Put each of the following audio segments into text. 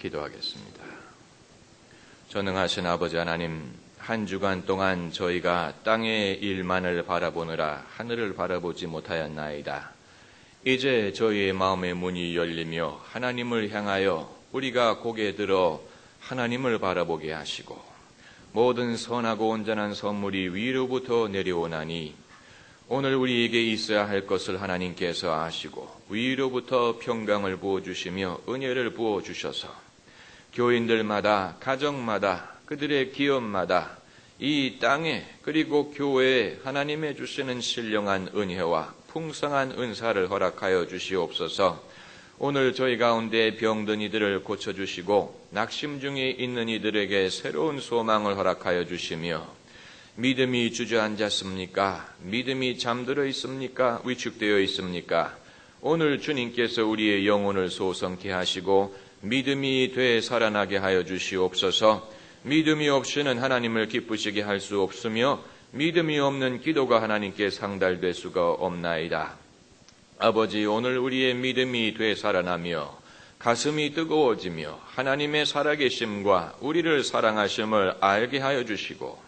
기도하겠습니다. 전능하신 아버지 하나님, 한 주간 동안 저희가 땅의 일만을 바라보느라 하늘을 바라보지 못하였나이다. 이제 저희의 마음의 문이 열리며 하나님을 향하여 우리가 고개 들어 하나님을 바라보게 하시고 모든 선하고 온전한 선물이 위로부터 내려오나니 오늘 우리에게 있어야 할 것을 하나님께서 아시고 위로부터 평강을 부어주시며 은혜를 부어주셔서 교인들마다 가정마다 그들의 기업마다 이 땅에 그리고 교회에 하나님의 주시는 신령한 은혜와 풍성한 은사를 허락하여 주시옵소서. 오늘 저희 가운데 병든 이들을 고쳐주시고 낙심 중에 있는 이들에게 새로운 소망을 허락하여 주시며 믿음이 주저앉았습니까? 믿음이 잠들어 있습니까? 위축되어 있습니까? 오늘 주님께서 우리의 영혼을 소성케 하시고 믿음이 되살아나게 하여 주시옵소서. 믿음이 없이는 하나님을 기쁘시게 할 수 없으며 믿음이 없는 기도가 하나님께 상달될 수가 없나이다. 아버지, 오늘 우리의 믿음이 되살아나며 가슴이 뜨거워지며 하나님의 살아계심과 우리를 사랑하심을 알게 하여 주시고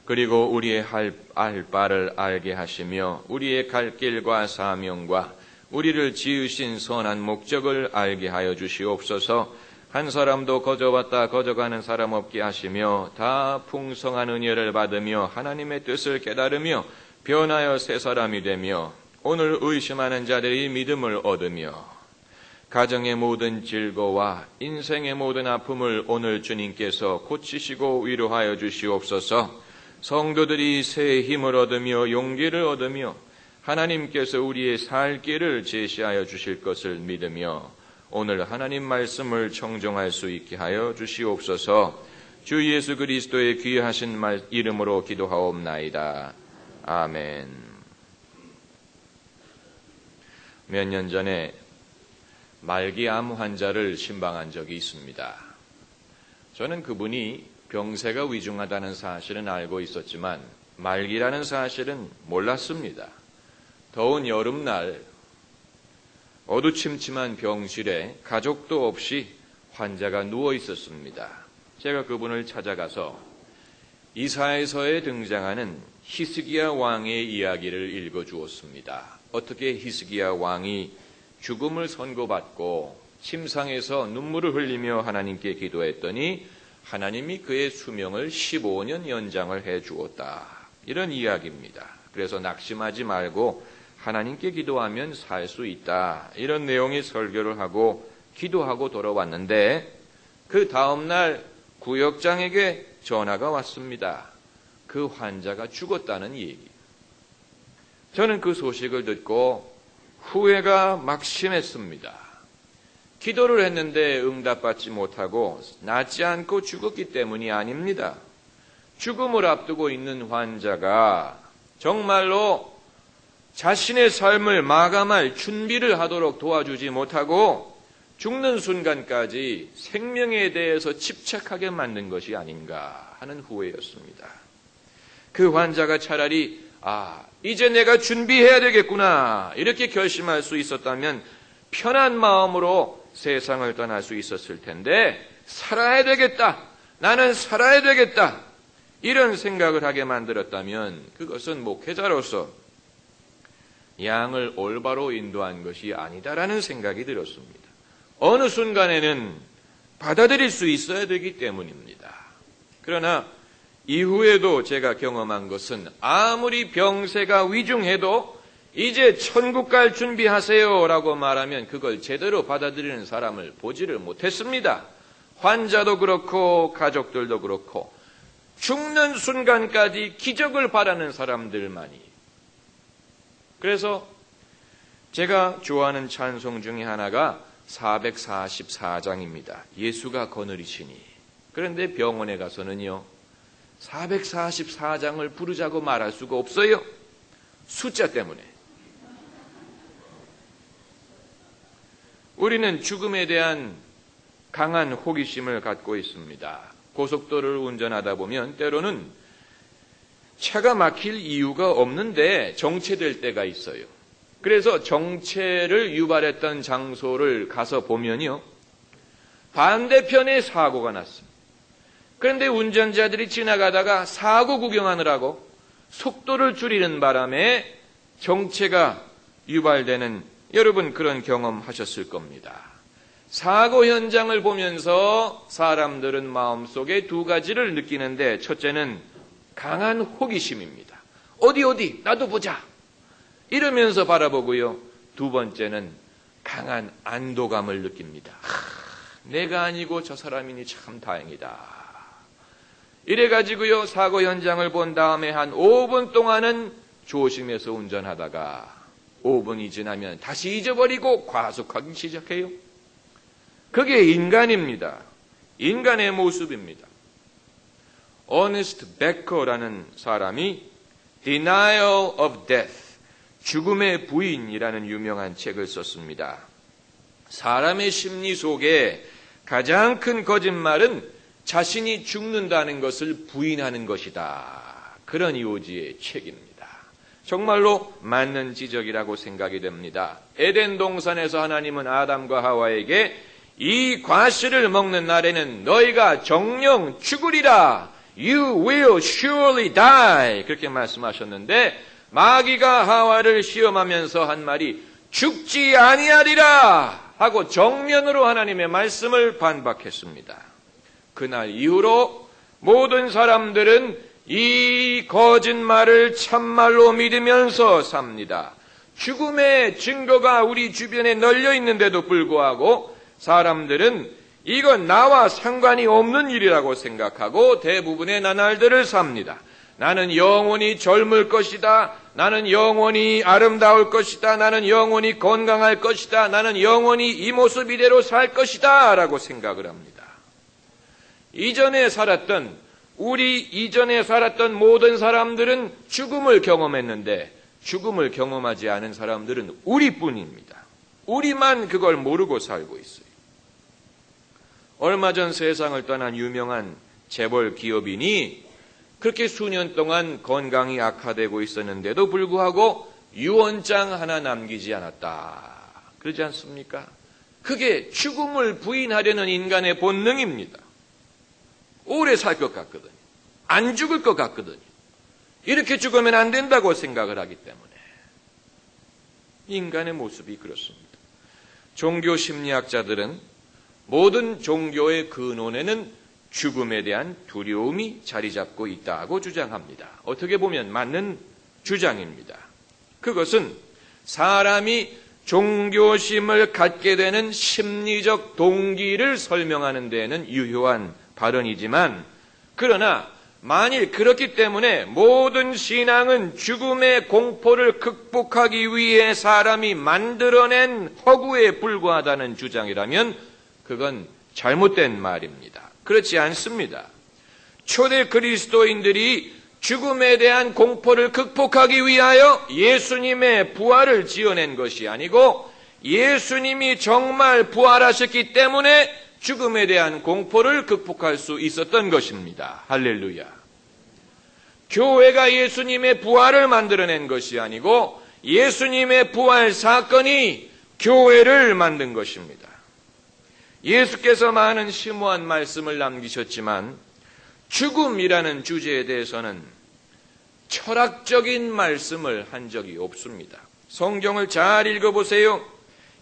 그리고 우리의 할 바를 알게 하시며 우리의 갈 길과 사명과 우리를 지으신 선한 목적을 알게 하여 주시옵소서. 한 사람도 거저왔다 거저가는 사람 없게 하시며 다 풍성한 은혜를 받으며 하나님의 뜻을 깨달으며 변하여 새 사람이 되며 오늘 의심하는 자들이 믿음을 얻으며 가정의 모든 질거와 인생의 모든 아픔을 오늘 주님께서 고치시고 위로하여 주시옵소서. 성도들이 새 힘을 얻으며 용기를 얻으며 하나님께서 우리의 살 길을 제시하여 주실 것을 믿으며 오늘 하나님 말씀을 청종할 수 있게 하여 주시옵소서. 주 예수 그리스도의 귀하신 이름으로 기도하옵나이다. 아멘. 몇 년 전에 말기암 환자를 신방한 적이 있습니다. 저는 그분이 병세가 위중하다는 사실은 알고 있었지만 말기라는 사실은 몰랐습니다. 더운 여름날 어두침침한 병실에 가족도 없이 환자가 누워 있었습니다. 제가 그분을 찾아가서 이사야서에 등장하는 히스기야 왕의 이야기를 읽어주었습니다. 어떻게 히스기야 왕이 죽음을 선고받고 침상에서 눈물을 흘리며 하나님께 기도했더니 하나님이 그의 수명을 15년 연장을 해주었다. 이런 이야기입니다. 그래서 낙심하지 말고 하나님께 기도하면 살 수 있다. 이런 내용의 설교를 하고 기도하고 돌아왔는데 그 다음날 구역장에게 전화가 왔습니다. 그 환자가 죽었다는 얘기. 저는 그 소식을 듣고 후회가 막심했습니다. 기도를 했는데 응답받지 못하고 낫지 않고 죽었기 때문이 아닙니다. 죽음을 앞두고 있는 환자가 정말로 자신의 삶을 마감할 준비를 하도록 도와주지 못하고 죽는 순간까지 생명에 대해서 집착하게 만든 것이 아닌가 하는 후회였습니다. 그 환자가 차라리 이제 내가 준비해야 되겠구나 이렇게 결심할 수 있었다면 편한 마음으로 세상을 떠날 수 있었을 텐데 살아야 되겠다. 나는 살아야 되겠다. 이런 생각을 하게 만들었다면 그것은 목회자로서 양을 올바로 인도한 것이 아니다라는 생각이 들었습니다. 어느 순간에는 받아들일 수 있어야 되기 때문입니다. 그러나 이후에도 제가 경험한 것은 아무리 병세가 위중해도 이제 천국 갈 준비하세요라고 말하면 그걸 제대로 받아들이는 사람을 보지를 못했습니다. 환자도 그렇고 가족들도 그렇고 죽는 순간까지 기적을 바라는 사람들만이. 그래서 제가 좋아하는 찬송 중에 하나가 444장입니다. 예수가 거느리시니. 그런데 병원에 가서는요 444장을 부르자고 말할 수가 없어요. 숫자 때문에. 우리는 죽음에 대한 강한 호기심을 갖고 있습니다. 고속도로를 운전하다 보면 때로는 차가 막힐 이유가 없는데 정체될 때가 있어요. 그래서 정체를 유발했던 장소를 가서 보면요 반대편에 사고가 났습니다. 그런데 운전자들이 지나가다가 사고 구경하느라고 속도를 줄이는 바람에 정체가 유발되는, 여러분 그런 경험 하셨을 겁니다. 사고 현장을 보면서 사람들은 마음속에 두 가지를 느끼는데, 첫째는 강한 호기심입니다. 어디 나도 보자 이러면서 바라보고요. 두 번째는 강한 안도감을 느낍니다. 내가 아니고 저 사람이니 참 다행이다. 이래가지고요, 사고 현장을 본 다음에 한 5분 동안은 조심해서 운전하다가 5분이 지나면 다시 잊어버리고 과속하기 시작해요. 그게 인간입니다. 인간의 모습입니다. 어네스트 베커라는 사람이 Denial of Death, 죽음의 부인이라는 유명한 책을 썼습니다. 사람의 심리 속에 가장 큰 거짓말은 자신이 죽는다는 것을 부인하는 것이다. 그런 이오지의 책입니다. 정말로 맞는 지적이라고 생각이 됩니다. 에덴 동산에서 하나님은 아담과 하와에게 이 과실을 먹는 날에는 너희가 정녕 죽으리라. You will surely die. 그렇게 말씀하셨는데 마귀가 하와를 시험하면서 한 말이 죽지 아니하리라 하고 정면으로 하나님의 말씀을 반박했습니다. 그날 이후로 모든 사람들은 이 거짓말을 참말로 믿으면서 삽니다. 죽음의 증거가 우리 주변에 널려 있는데도 불구하고 사람들은 이건 나와 상관이 없는 일이라고 생각하고 대부분의 나날들을 삽니다. 나는 영원히 젊을 것이다. 나는 영원히 아름다울 것이다. 나는 영원히 건강할 것이다. 나는 영원히 이 모습 이대로 살 것이다. 라고 생각을 합니다. 이전에 살았던 모든 사람들은 죽음을 경험했는데 죽음을 경험하지 않은 사람들은 우리뿐입니다. 우리만 그걸 모르고 살고 있어요. 얼마 전 세상을 떠난 유명한 재벌 기업인이 그렇게 수년 동안 건강이 악화되고 있었는데도 불구하고 유언장 하나 남기지 않았다. 그러지 않습니까? 그게 죽음을 부인하려는 인간의 본능입니다. 오래 살 것 같거든요. 안 죽을 것 같거든요. 이렇게 죽으면 안 된다고 생각을 하기 때문에. 인간의 모습이 그렇습니다. 종교 심리학자들은 모든 종교의 근원에는 죽음에 대한 두려움이 자리 잡고 있다고 주장합니다. 어떻게 보면 맞는 주장입니다. 그것은 사람이 종교심을 갖게 되는 심리적 동기를 설명하는 데에는 유효한 발언이지만, 그러나 만일 그렇기 때문에 모든 신앙은 죽음의 공포를 극복하기 위해 사람이 만들어낸 허구에 불과하다는 주장이라면 그건 잘못된 말입니다. 그렇지 않습니다. 초대 그리스도인들이 죽음에 대한 공포를 극복하기 위하여 예수님의 부활을 지어낸 것이 아니고 예수님이 정말 부활하셨기 때문에 죽음에 대한 공포를 극복할 수 있었던 것입니다. 할렐루야. 교회가 예수님의 부활을 만들어낸 것이 아니고 예수님의 부활 사건이 교회를 만든 것입니다. 예수께서 많은 심오한 말씀을 남기셨지만 죽음이라는 주제에 대해서는 철학적인 말씀을 한 적이 없습니다. 성경을 잘 읽어보세요.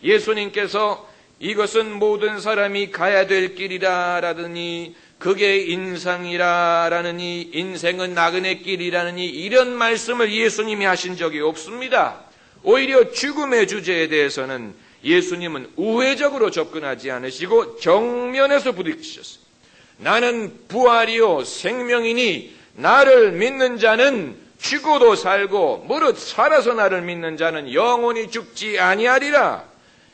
예수님께서 이것은 모든 사람이 가야 될 길이라라더니 그게 인생이라라느니 인생은 나그네 길이라느니 이런 말씀을 예수님이 하신 적이 없습니다. 오히려 죽음의 주제에 대해서는 예수님은 우회적으로 접근하지 않으시고 정면에서 부딪히셨습니다. 나는 부활이요 생명이니 나를 믿는 자는 죽어도 살고 무릇 살아서 나를 믿는 자는 영원히 죽지 아니하리라.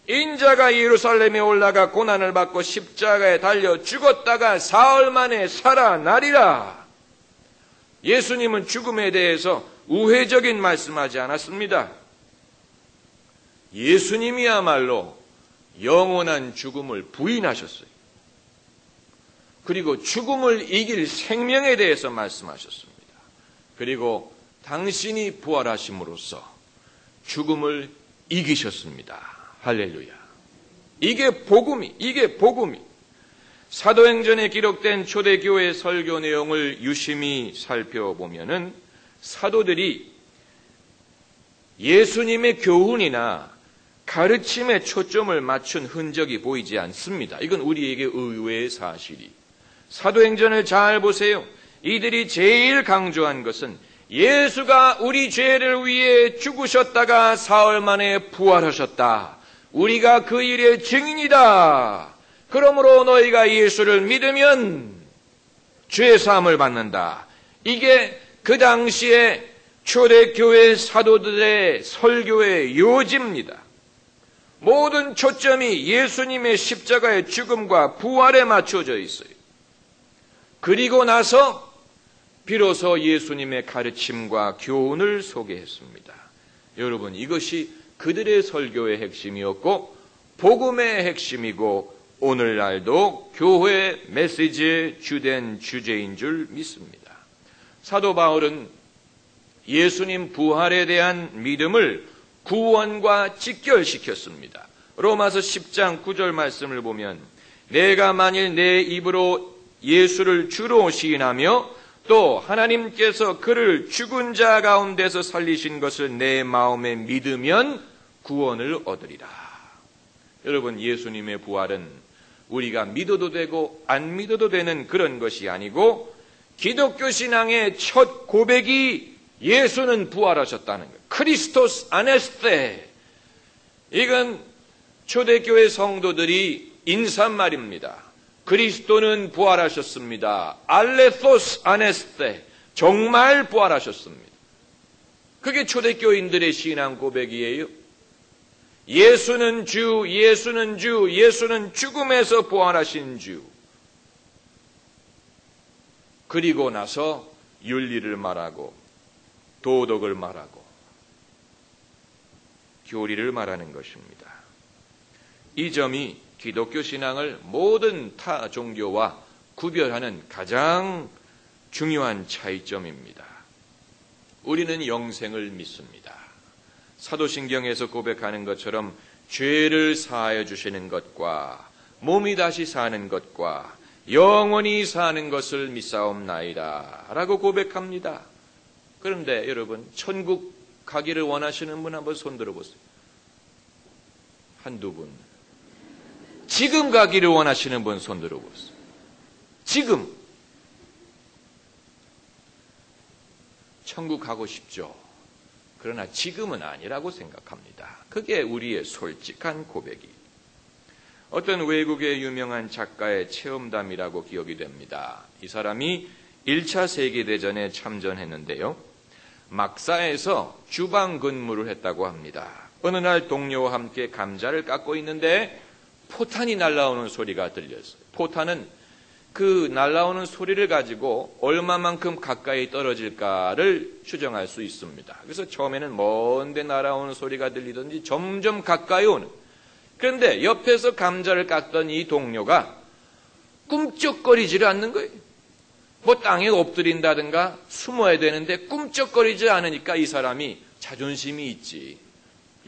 인자가 예루살렘에 올라가 고난을 받고 십자가에 달려 죽었다가 사흘 만에 살아나리라. 예수님은 죽음에 대해서 우회적인 말씀하지 않았습니다. 예수님이야말로 영원한 죽음을 부인하셨어요. 그리고 죽음을 이길 생명에 대해서 말씀하셨습니다. 그리고 당신이 부활하심으로써 죽음을 이기셨습니다. 할렐루야. 이게 복음이. 사도행전에 기록된 초대교회 설교 내용을 유심히 살펴보면은 사도들이 예수님의 교훈이나 가르침에 초점을 맞춘 흔적이 보이지 않습니다. 이건 우리에게 의외의 사실이. 사도행전을 잘 보세요. 이들이 제일 강조한 것은 예수가 우리 죄를 위해 죽으셨다가 사흘 만에 부활하셨다. 우리가 그 일의 증인이다. 그러므로 너희가 예수를 믿으면 죄 사함을 받는다. 이게 그 당시에 초대교회 사도들의 설교의 요지입니다. 모든 초점이 예수님의 십자가의 죽음과 부활에 맞춰져 있어요. 그리고 나서 비로소 예수님의 가르침과 교훈을 소개했습니다. 여러분, 이것이 그들의 설교의 핵심이었고 복음의 핵심이고 오늘날도 교회의 메시지의 주된 주제인 줄 믿습니다. 사도 바울은 예수님 부활에 대한 믿음을 구원과 직결시켰습니다. 로마서 10장 9절 말씀을 보면 내가 만일 내 입으로 예수를 주로 시인하며 또 하나님께서 그를 죽은 자 가운데서 살리신 것을 내 마음에 믿으면 구원을 얻으리라. 여러분, 예수님의 부활은 우리가 믿어도 되고 안 믿어도 되는 그런 것이 아니고 기독교 신앙의 첫 고백이 예수는 부활하셨다는 것. 크리스토스 아네스테. 이건 초대교회 성도들이 인사말입니다. 그리스도는 부활하셨습니다. 알레토스 아네스테. 정말 부활하셨습니다. 그게 초대교인들의 신앙 고백이에요. 예수는 주, 예수는 주, 예수는 죽음에서 부활하신 주. 그리고 나서 윤리를 말하고 도덕을 말하고 교리를 말하는 것입니다. 이 점이 기독교 신앙을 모든 타 종교와 구별하는 가장 중요한 차이점입니다. 우리는 영생을 믿습니다. 사도신경에서 고백하는 것처럼 죄를 사하여 주시는 것과 몸이 다시 사는 것과 영원히 사는 것을 믿사옵나이다 라고 고백합니다. 그런데 여러분, 천국 가기를 원하시는 분 한번 손 들어보세요. 한두 분. 지금 가기를 원하시는 분 손 들어보세요. 지금. 천국 가고 싶죠. 그러나 지금은 아니라고 생각합니다. 그게 우리의 솔직한 고백이. 어떤 외국의 유명한 작가의 체험담이라고 기억이 됩니다. 이 사람이 1차 세계대전에 참전했는데요. 막사에서 주방 근무를 했다고 합니다. 어느 날 동료와 함께 감자를 깎고 있는데 포탄이 날아오는 소리가 들렸어요. 포탄은 그 날아오는 소리를 가지고 얼마만큼 가까이 떨어질까를 추정할 수 있습니다. 그래서 처음에는 먼데 날아오는 소리가 들리든지 점점 가까이 오는. 그런데 옆에서 감자를 깎던 이 동료가 꿈쩍거리지를 않는 거예요. 뭐 땅에 엎드린다든가 숨어야 되는데 꿈쩍거리지 않으니까 이 사람이 자존심이 있지.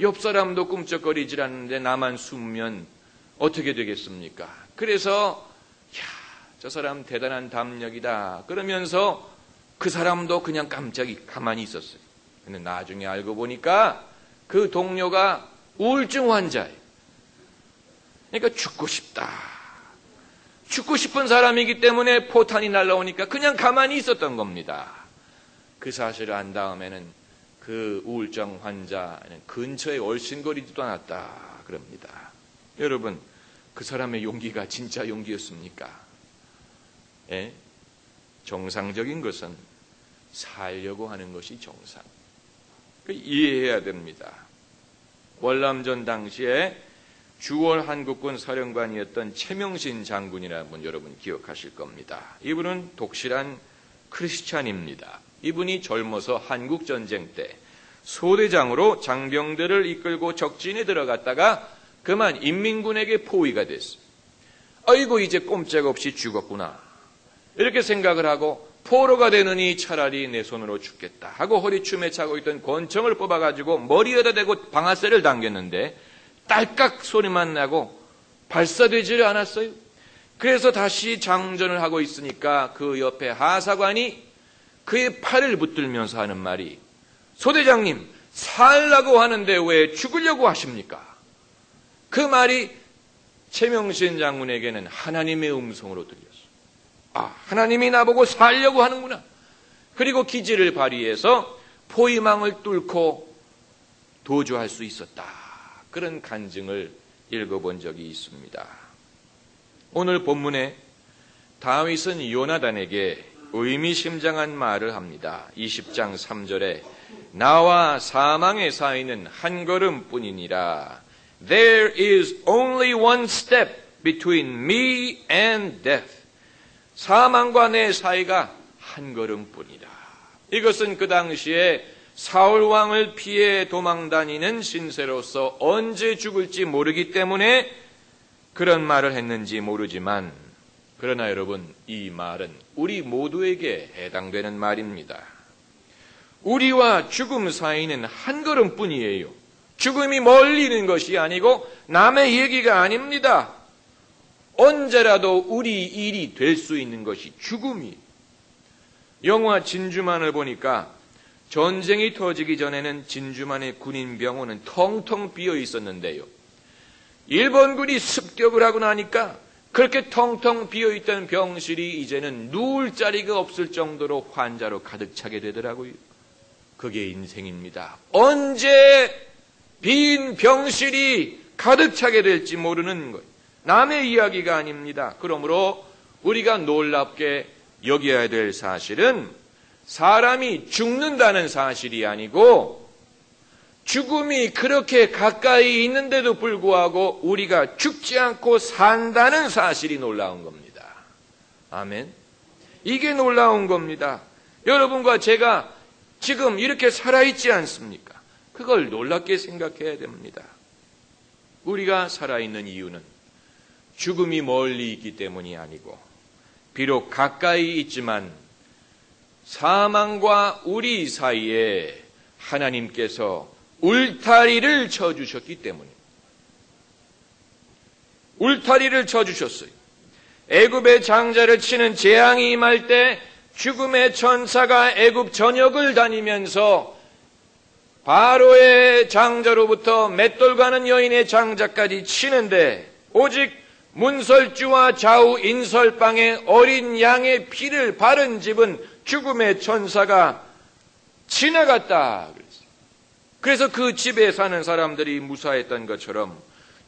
옆 사람도 꿈쩍거리지 않는데 나만 숨으면 어떻게 되겠습니까? 그래서 저 사람 대단한 담력이다 그러면서 그 사람도 그냥 깜짝이 가만히 있었어요. 근데 나중에 알고 보니까 그 동료가 우울증 환자예요. 그러니까 죽고 싶다. 죽고 싶은 사람이기 때문에 포탄이 날아오니까 그냥 가만히 있었던 겁니다. 그 사실을 안 다음에는 그 우울증 환자는 근처에 얼씬거리지도 않았다 그럽니다. 여러분, 그 사람의 용기가 진짜 용기였습니까? 예? 정상적인 것은 살려고 하는 것이 정상. 이해해야 됩니다. 월남전 당시에 주월 한국군 사령관이었던 최명신 장군이라는 분 여러분 기억하실 겁니다. 이분은 독실한 크리스찬입니다. 이분이 젊어서 한국전쟁 때 소대장으로 장병들을 이끌고 적진에 들어갔다가 그만 인민군에게 포위가 됐어요. 아이고 이제 꼼짝없이 죽었구나. 이렇게 생각을 하고 포로가 되느니 차라리 내 손으로 죽겠다 하고 허리춤에 차고 있던 권총을 뽑아가지고 머리에다 대고 방아쇠를 당겼는데 딸깍 소리만 나고 발사되지를 않았어요. 그래서 다시 장전을 하고 있으니까 그 옆에 하사관이 그의 팔을 붙들면서 하는 말이, 소대장님, 살라고 하는데 왜 죽으려고 하십니까? 그 말이 최명신 장군에게는 하나님의 음성으로 들렸어. 아, 하나님이 나보고 살려고 하는구나. 그리고 기지를 발휘해서 포위망을 뚫고 도주할 수 있었다. 그런 간증을 읽어본 적이 있습니다. 오늘 본문에 다윗은 요나단에게 의미심장한 말을 합니다. 20장 3절에 나와 사망의 사이는 한 걸음뿐이니라. There is only one step between me and death. 사망과 내 사이가 한 걸음뿐이다. 이것은 그 당시에 사울 왕을 피해 도망다니는 신세로서 언제 죽을지 모르기 때문에 그런 말을 했는지 모르지만, 그러나 여러분, 이 말은 우리 모두에게 해당되는 말입니다. 우리와 죽음 사이는 한 걸음뿐이에요. 죽음이 멀리 있는 것이 아니고 남의 얘기가 아닙니다. 언제라도 우리 일이 될 수 있는 것이 죽음이. 영화 진주만을 보니까 전쟁이 터지기 전에는 진주만의 군인병원은 텅텅 비어 있었는데요. 일본군이 습격을 하고 나니까 그렇게 텅텅 비어있던 병실이 이제는 누울 자리가 없을 정도로 환자로 가득 차게 되더라고요. 그게 인생입니다. 언제 빈 병실이 가득 차게 될지 모르는 것. 남의 이야기가 아닙니다. 그러므로 우리가 놀랍게 여겨야 될 사실은 사람이 죽는다는 사실이 아니고 죽음이 그렇게 가까이 있는데도 불구하고 우리가 죽지 않고 산다는 사실이 놀라운 겁니다. 아멘. 이게 놀라운 겁니다. 여러분과 제가 지금 이렇게 살아있지 않습니까? 그걸 놀랍게 생각해야 됩니다. 우리가 살아있는 이유는 죽음이 멀리 있기 때문이 아니고, 비록 가까이 있지만 사망과 우리 사이에 하나님께서 울타리를 쳐주셨기 때문입니다. 울타리를 쳐주셨어요. 애굽의 장자를 치는 재앙이 임할 때 죽음의 천사가 애굽 전역을 다니면서 바로의 장자로부터 맷돌 가는 여인의 장자까지 치는데, 오직 문설주와 좌우 인설방에 어린 양의 피를 바른 집은 죽음의 천사가 지나갔다. 그래서 그 집에 사는 사람들이 무사했던 것처럼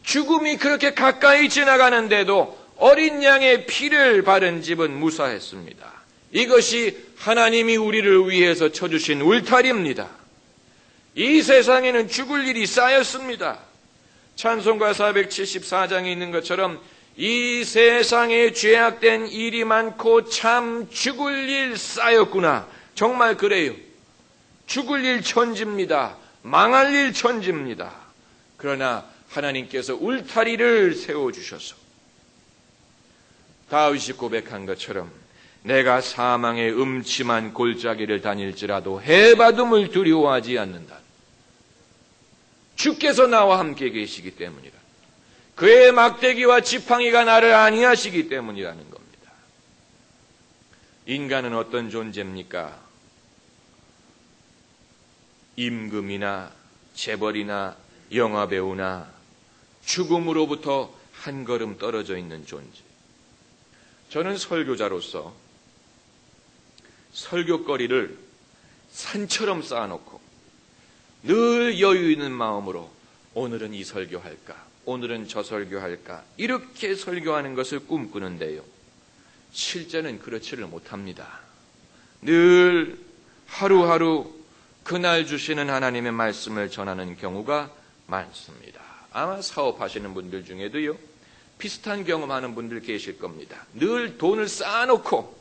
죽음이 그렇게 가까이 지나가는데도 어린 양의 피를 바른 집은 무사했습니다. 이것이 하나님이 우리를 위해서 쳐주신 울타리입니다. 이 세상에는 죽을 일이 쌓였습니다. 찬송가 474장에 있는 것처럼 이 세상에 죄악된 일이 많고 참 죽을 일 쌓였구나. 정말 그래요. 죽을 일 천지입니다. 망할 일 천지입니다. 그러나 하나님께서 울타리를 세워주셔서 다윗이 고백한 것처럼 내가 사망의 음침한 골짜기를 다닐지라도 해바둠을 두려워하지 않는다. 주께서 나와 함께 계시기 때문이라. 그의 막대기와 지팡이가 나를 안위하시기 때문이라는 겁니다. 인간은 어떤 존재입니까? 임금이나 재벌이나 영화배우나 죽음으로부터 한 걸음 떨어져 있는 존재. 저는 설교자로서 설교거리를 산처럼 쌓아놓고 늘 여유 있는 마음으로 오늘은 이 설교할까, 오늘은 저 설교할까, 이렇게 설교하는 것을 꿈꾸는데요. 실제는 그렇지를 못합니다. 늘 하루하루 그날 주시는 하나님의 말씀을 전하는 경우가 많습니다. 아마 사업하시는 분들 중에도요, 비슷한 경험하는 분들 계실 겁니다. 늘 돈을 쌓아놓고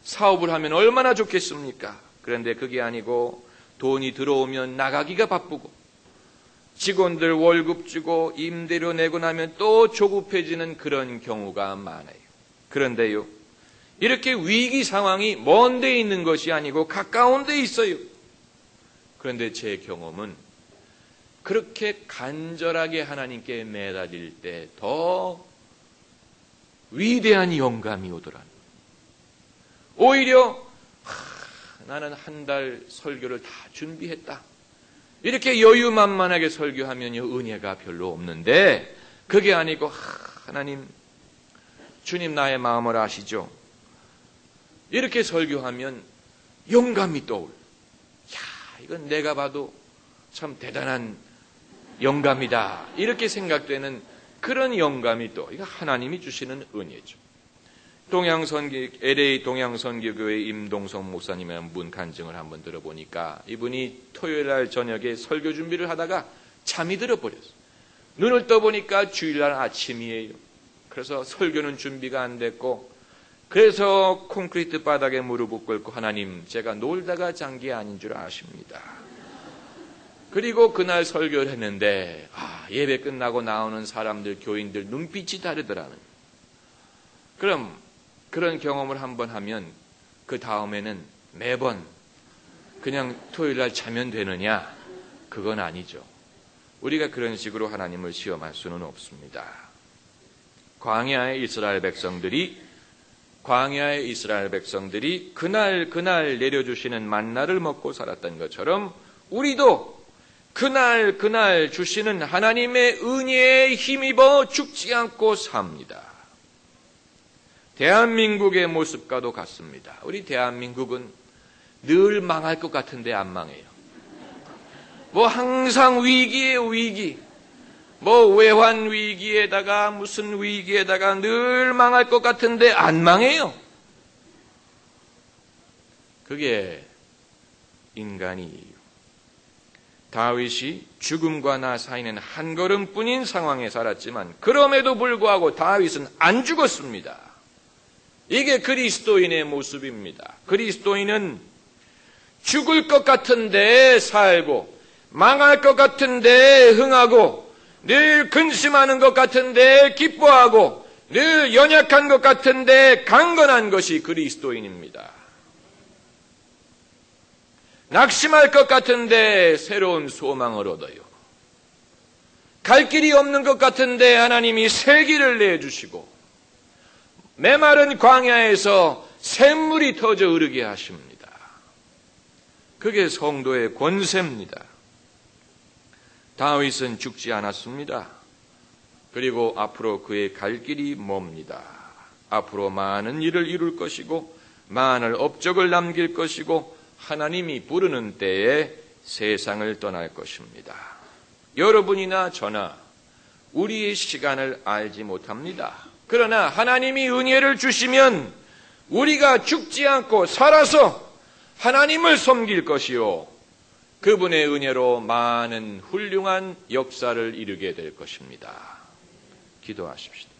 사업을 하면 얼마나 좋겠습니까? 그런데 그게 아니고 돈이 들어오면 나가기가 바쁘고 직원들 월급 주고 임대료 내고 나면 또 조급해지는 그런 경우가 많아요. 그런데요, 이렇게 위기 상황이 먼 데 있는 것이 아니고 가까운 데 있어요. 그런데 제 경험은 그렇게 간절하게 하나님께 매달릴 때 더 위대한 영감이 오더라. 오히려 나는 한 달 설교를 다 준비했다. 이렇게 여유만만하게 설교하면 은혜가 별로 없는데 그게 아니고 하나님, 주님 나의 마음을 아시죠? 이렇게 설교하면 영감이 떠올. 이건 내가 봐도 참 대단한 영감이다. 이렇게 생각되는 그런 영감이 또 이거 하나님이 주시는 은혜죠. LA 동양선교교회 임동성 목사님의 분 간증을 한번 들어보니까 이분이 토요일날 저녁에 설교 준비를 하다가 잠이 들어버렸어요. 눈을 떠보니까 주일날 아침이에요. 그래서 설교는 준비가 안 됐고 그래서 콘크리트 바닥에 무릎을 꿇고 하나님, 제가 놀다가 잔 게 아닌 줄 아십니다. 그리고 그날 설교를 했는데 예배 끝나고 나오는 사람들, 교인들 눈빛이 다르더라는. 그럼 그런 경험을 한번 하면 그 다음에는 매번 그냥 토요일날 자면 되느냐? 그건 아니죠. 우리가 그런 식으로 하나님을 시험할 수는 없습니다. 광야의 이스라엘 백성들이 그날 내려주시는 만나를 먹고 살았던 것처럼 우리도 그날 주시는 하나님의 은혜에 힘입어 죽지 않고 삽니다. 대한민국의 모습과도 같습니다. 우리 대한민국은 늘 망할 것 같은데 안 망해요. 항상 위기예요, 위기. 외환 위기에다가 무슨 위기에다가 늘 망할 것 같은데 안 망해요. 그게 인간이에요. 다윗이 죽음과 나 사이는 한 걸음뿐인 상황에 살았지만 그럼에도 불구하고 다윗은 안 죽었습니다. 이게 그리스도인의 모습입니다. 그리스도인은 죽을 것 같은데 살고 망할 것 같은데 흥하고 늘 근심하는 것 같은데 기뻐하고 늘 연약한 것 같은데 강건한 것이 그리스도인입니다. 낙심할 것 같은데 새로운 소망을 얻어요. 갈 길이 없는 것 같은데 하나님이 새 길을 내주시고 메마른 광야에서 샘물이 터져 흐르게 하십니다. 그게 성도의 권세입니다. 다윗은 죽지 않았습니다. 그리고 앞으로 그의 갈 길이 멉니다. 앞으로 많은 일을 이룰 것이고 많은 업적을 남길 것이고 하나님이 부르는 때에 세상을 떠날 것입니다. 여러분이나 저나 우리의 시간을 알지 못합니다. 그러나 하나님이 은혜를 주시면 우리가 죽지 않고 살아서 하나님을 섬길 것이요 그분의 은혜로 많은 훌륭한 역사를 이루게 될 것입니다. 기도하십시다.